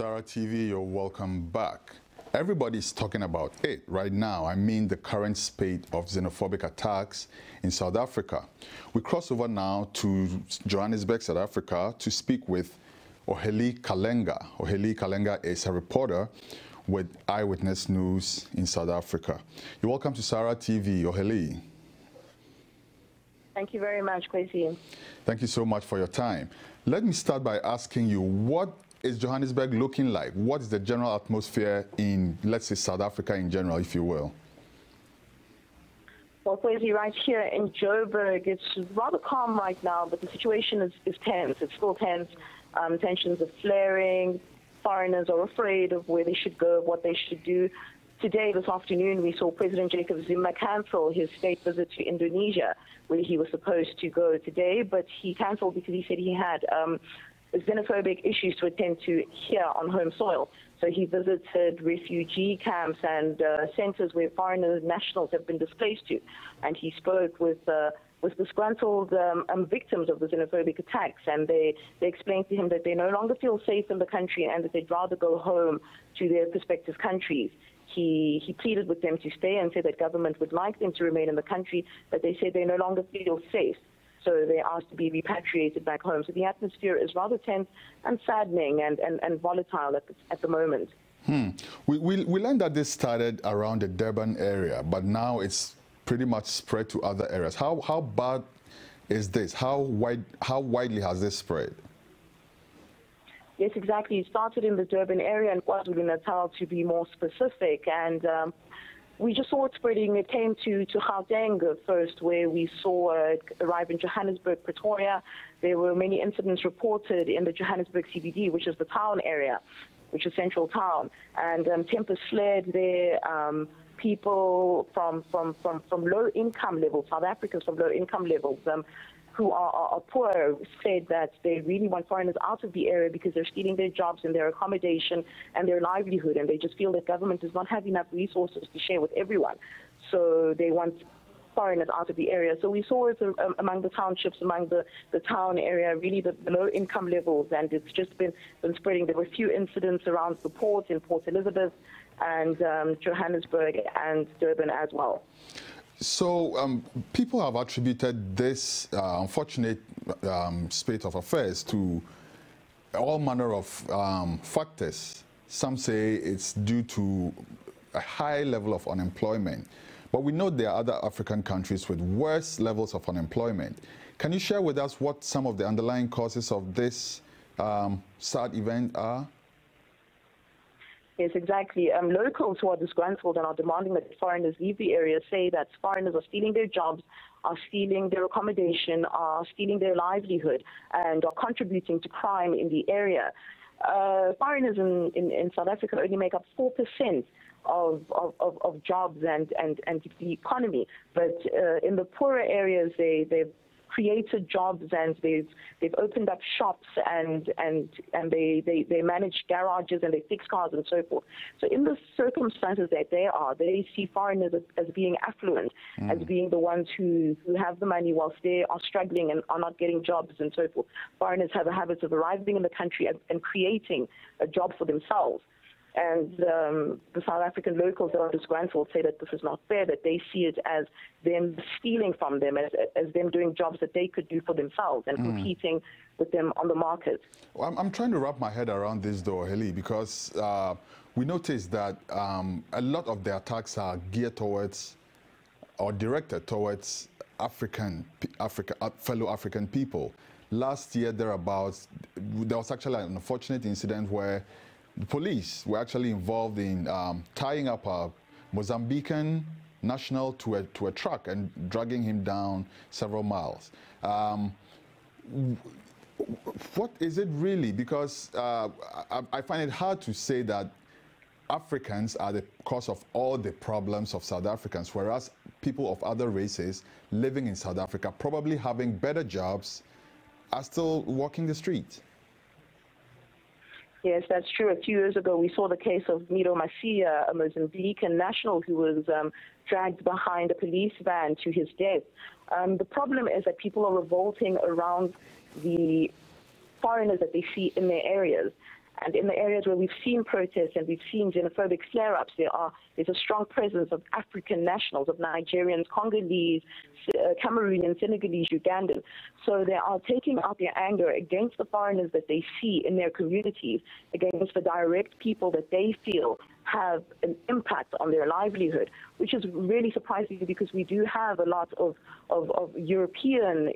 SaharaTV, you're welcome back. Everybody's talking about it right now. I mean the current spate of xenophobic attacks in South Africa. We cross over now to Johannesburg, South Africa, to speak with Aurelie Kalenga. Aurelie Kalenga is a reporter with Eyewitness News in South Africa. You're welcome to SaharaTV, Aurelie. Thank you very much, Kwesi. Thank you so much for your time. Let me start by asking you, what is Johannesburg looking like? What is the general atmosphere in, let's say, South Africa in general, if you will? Well, Kwesi, right here in Joburg, it's rather calm right now, but the situation is tense. It's still tense. Tensions are flaring. Foreigners are afraid of where they should go, what they should do. Today, this afternoon, we saw President Jacob Zuma cancel his state visit to Indonesia, where he was supposed to go today, but he canceled because he said he had xenophobic issues to attend to here on home soil. So he visited refugee camps and centers where foreign nationals have been displaced to, and he spoke with disgruntled victims of the xenophobic attacks, and they explained to him that they no longer feel safe in the country and that they'd rather go home to their respective countries. He pleaded with them to stay and said that government would like them to remain in the country, but they said they no longer feel safe. So they asked to be repatriated back home. So the atmosphere is rather tense and saddening and volatile at the moment. We learned that this started around the Durban area, but now it's pretty much spread to other areas. How bad is this? How widely has this spread? Yes, exactly. It started in the Durban area and KwaZulu-Natal, to be more specific, and we just saw it spreading. It came to Gauteng first, where we saw it arrive in Johannesburg, Pretoria. There were many incidents reported in the Johannesburg CBD, which is the town area, which is central town. And tempers flared there. People from low income levels, South Africans from low income levels, who are poor, said that they really want foreigners out of the area because they're stealing their jobs and their accommodation and their livelihood, and they just feel that government does not have enough resources to share with everyone. So they want foreigners out of the area. So we saw it among the townships, among the town area, really the low income levels, and it's just been spreading. There were a few incidents around the port in Port Elizabeth and Johannesburg and Durban as well. So people have attributed this unfortunate spate of affairs to all manner of factors. Some say it's due to a high level of unemployment, but we know there are other African countries with worse levels of unemployment. Can you share with us what some of the underlying causes of this sad event are? Yes, exactly. Locals who are disgruntled and are demanding that foreigners leave the area say that foreigners are stealing their jobs, are stealing their accommodation, are stealing their livelihood, and are contributing to crime in the area. Foreigners in South Africa only make up 4% of jobs and the economy, but in the poorer areas they've created jobs, and they've opened up shops, and they manage garages and they fix cars and so forth. So in the circumstances that they see foreigners as being affluent, as being the ones who have the money whilst they are struggling and are not getting jobs and so forth. Foreigners have a habit of arriving in the country and creating a job for themselves. And the South African locals that are disgruntled say that this is not fair, that they see it as them stealing from them, as them doing jobs that they could do for themselves and competing with them on the market. Well, I'm trying to wrap my head around this, though, Aurelie, because we noticed that a lot of the attacks are geared towards or directed towards fellow African people. Last year, thereabouts, there was actually an unfortunate incident where the police were actually involved in tying up a Mozambican national to a truck and dragging him down several miles. What is it really? Because I find it hard to say that Africans are the cause of all the problems of South Africans, whereas people of other races living in South Africa, probably having better jobs, are still walking the streets. Yes, that's true. A few years ago, we saw the case of Miro Masia, a Mozambican national who was dragged behind a police van to his death. The problem is that people are revolting around the foreigners that they see in their areas. And in the areas where we've seen protests and we've seen xenophobic flare-ups, there's a strong presence of African nationals, of Nigerians, Congolese, Cameroonian, Senegalese, Ugandan. So they are taking out their anger against the foreigners that they see in their communities, against the direct people that they feel have an impact on their livelihood, which is really surprising because we do have a lot of European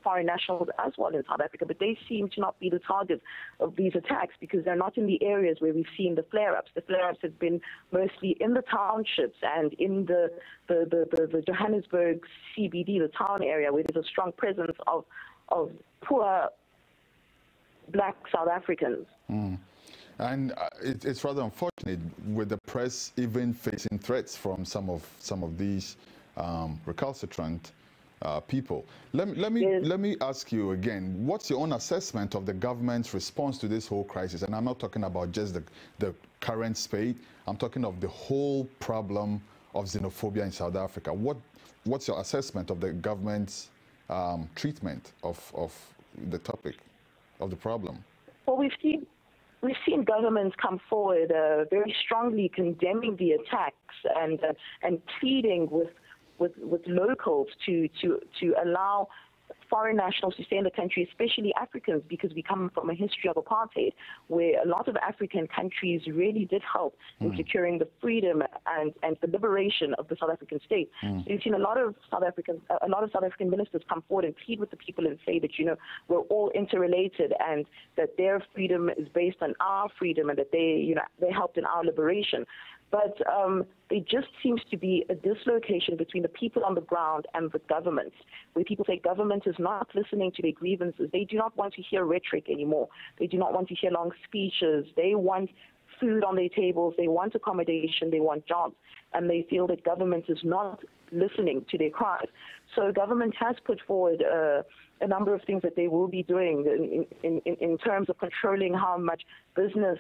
foreign nationals as well in South Africa, but they seem to not be the target of these attacks because they're not in the areas where we've seen the flare-ups. The flare-ups have been mostly in the townships and in the Johannesburg CBD, the town area, where there's a strong presence of poor black South Africans. And it's rather unfortunate with the press even facing threats from some of these recalcitrant people. Let me ask you again, what's your own assessment of the government's response to this whole crisis? And I'm not talking about just the current spate. I'm talking of the whole problem of xenophobia in South Africa. What's your assessment of the government's treatment of the topic, of the problem? Well, we've seen governments come forward very strongly condemning the attacks and pleading with locals to allow foreign nationals to stay in the country, especially Africans, because we come from a history of apartheid, where a lot of African countries really did help in securing the freedom and the liberation of the South African state. So you've seen a lot of South African ministers come forward and plead with the people and say that, we're all interrelated and that their freedom is based on our freedom and that they helped in our liberation. But there just seems to be a dislocation between the people on the ground and the government, where people say government is not listening to their grievances. They do not want to hear rhetoric anymore. They do not want to hear long speeches. They want food on their tables. They want accommodation. They want jobs. And they feel that government is not listening to their cries. So government has put forward a number of things that they will be doing in terms of controlling how much business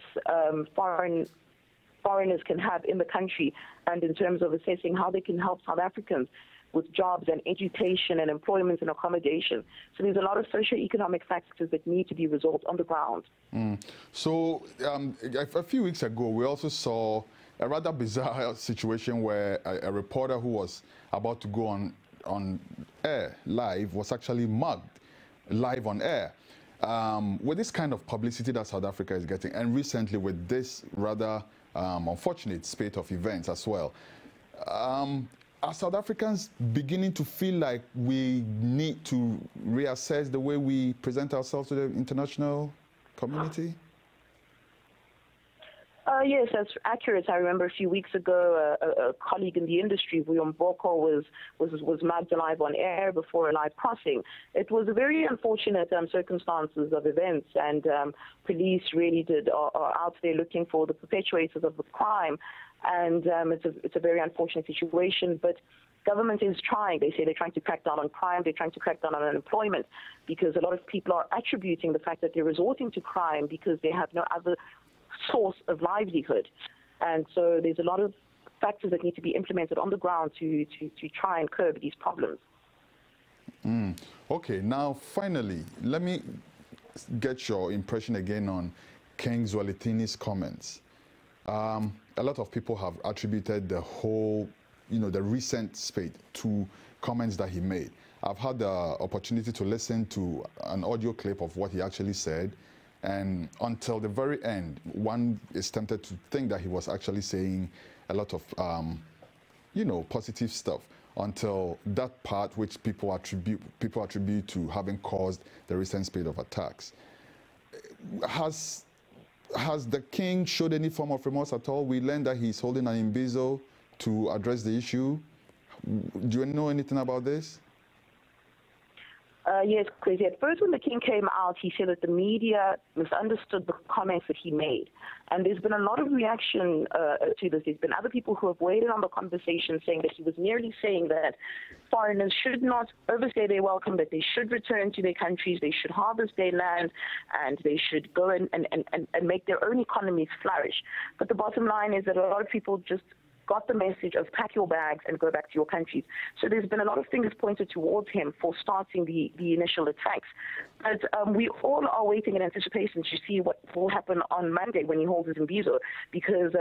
foreigners can have in the country, and in terms of assessing how they can help South Africans with jobs and education and employment and accommodation. So there's a lot of socio-economic factors that need to be resolved on the ground. So a few weeks ago, we also saw a rather bizarre situation where a reporter who was about to go on air live was actually mugged live on air. With this kind of publicity that South Africa is getting, and recently with this rather unfortunate spate of events as well, are South Africans beginning to feel like we need to reassess the way we present ourselves to the international community? Yes, that's accurate. I remember a few weeks ago, a colleague in the industry, Baako, was mugged alive on air before a live crossing. It was a very unfortunate circumstances of events, and police really are out there looking for the perpetrators of the crime, and it's a very unfortunate situation. But government is trying. They say they're trying to crack down on crime. They're trying to crack down on unemployment, because a lot of people are attributing the fact that they're resorting to crime because they have no other source of livelihood. And so there's a lot of factors that need to be implemented on the ground to try and curb these problems. Okay, now finally, let me get your impression again on King Zwelithini's comments. A lot of people have attributed the whole, the recent spate to comments that he made. I've had the opportunity to listen to an audio clip of what he actually said, and until the very end, one is tempted to think that he was actually saying a lot of, positive stuff, until that part which people attribute to having caused the recent spate of attacks. Has the king showed any form of remorse at all? We learned that he's holding an imbizo to address the issue. Do you know anything about this? Yes, Kwesi. At first, when the king came out, he said that the media misunderstood the comments that he made. And there's been a lot of reaction to this. There's been other people who have weighed in on the conversation, saying that he was merely saying that foreigners should not overstay their welcome, that they should return to their countries, they should harvest their land, and they should go and make their own economies flourish. But the bottom line is that a lot of people just got the message of pack your bags and go back to your countries. So there's been a lot of fingers pointed towards him for starting the initial attacks. But we all are waiting in anticipation to see what will happen on Monday when he holds his imbizo, because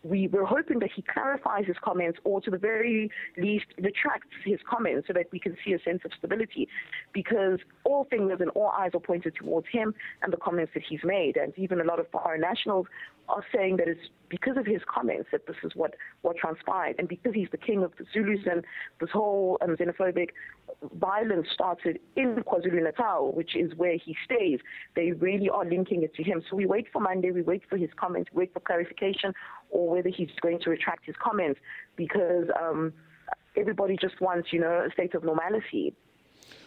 we're hoping that he clarifies his comments, or to the very least retracts his comments, so that we can see a sense of stability, because all fingers and all eyes are pointed towards him and the comments that he's made. And even a lot of foreign nationals are saying that it's because of his comments that this is what transpired, and because he's the king of the Zulus, and this whole xenophobic violence started in KwaZulu-Natal, which is where he stays. They really are linking it to him. So we wait for Monday, we wait for his comments, we wait for clarification, or whether he's going to retract his comments, because everybody just wants, a state of normality.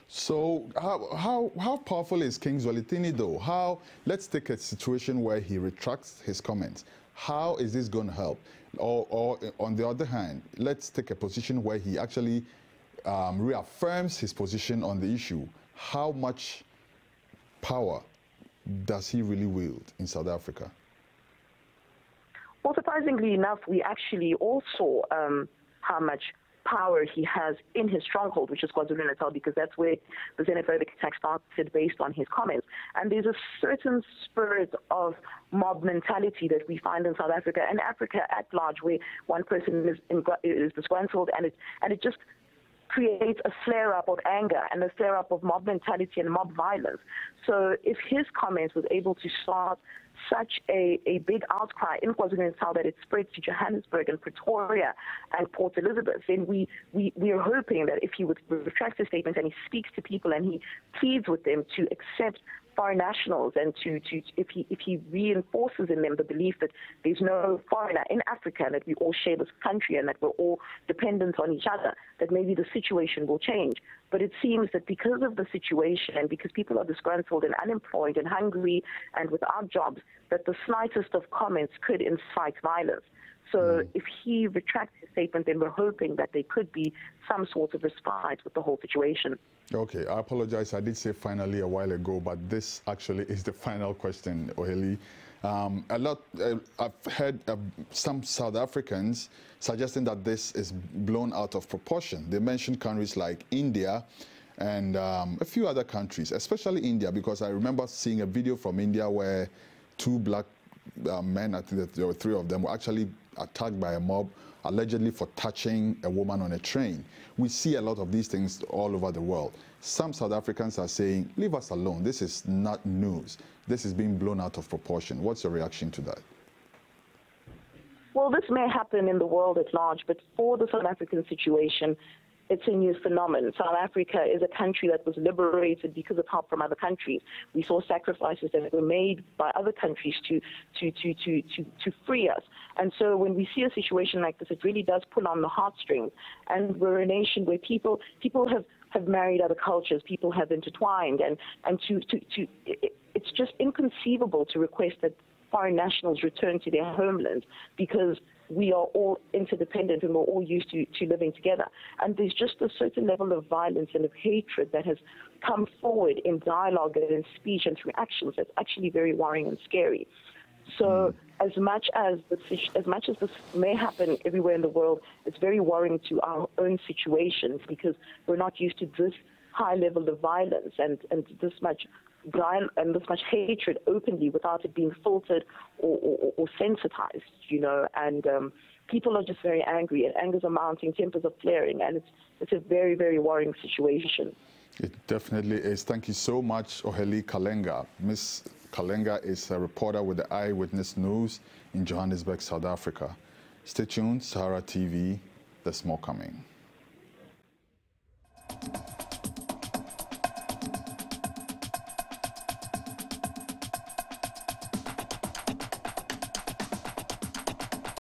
So how powerful is King Zwelithini, though? Let's take a situation where he retracts his comments. How is this going to help? Or on the other hand, let's take a position where he actually reaffirms his position on the issue. How much power does he really wield in South Africa? Well, surprisingly enough, we actually all saw how much power he has in his stronghold, which is KwaZulu-Natal, because that's where the xenophobic attack started based on his comments. And there's a certain spirit of mob mentality that we find in South Africa and Africa at large, where one person is disgruntled, and it just creates a flare-up of anger and a flare-up of mob mentality and mob violence. So if his comments was able to start such a big outcry in KwaZulu-Natal that it spreads to Johannesburg and Pretoria and Port Elizabeth, then we are hoping that if he would retract his statements and he speaks to people and he pleads with them to accept foreign nationals, and if he reinforces in them the belief that there's no foreigner in Africa, and that we all share this country and that we're all dependent on each other, that maybe the situation will change. But it seems that because of the situation, and because people are disgruntled and unemployed and hungry and without jobs, that the slightest of comments could incite violence. So if he retracts his statement, then we're hoping that there could be some sort of respite with the whole situation. Okay, I apologize. I did say finally a while ago, but this actually is the final question, Aurelie. I've heard some South Africans suggesting that this is blown out of proportion. They mentioned countries like India and a few other countries, especially India, because I remember seeing a video from India where two black men, I think that there were three of them, were actually attacked by a mob, allegedly for touching a woman on a train. We see a lot of these things all over the world. Some South Africans are saying, leave us alone. This is not news. This is being blown out of proportion. What's your reaction to that? Well, this may happen in the world at large, but for the South African situation, it's a new phenomenon. South Africa is a country that was liberated because of help from other countries. We saw sacrifices that were made by other countries to free us. And so when we see a situation like this, it really does pull on the heartstrings. And we're a nation where people have married other cultures, people have intertwined, and it's just inconceivable to request that foreign nationals return to their homeland, because we are all interdependent and we're all used to living together. And there's just a certain level of violence and of hatred that has come forward in dialogue and in speech and through actions that's actually very worrying and scary. So as much as this may happen everywhere in the world, it's very worrying to our own situations, because we're not used to this high level of violence and this much hatred openly without it being filtered or sensitized, and people are just very angry, and angers are mounting, tempers are flaring, and it's a very, very worrying situation. It definitely is. Thank you so much, Aurelie Kalenga. Ms. Kalenga is a reporter with the Eyewitness News in Johannesburg, South Africa. Stay tuned, SaharaTV, there's more coming.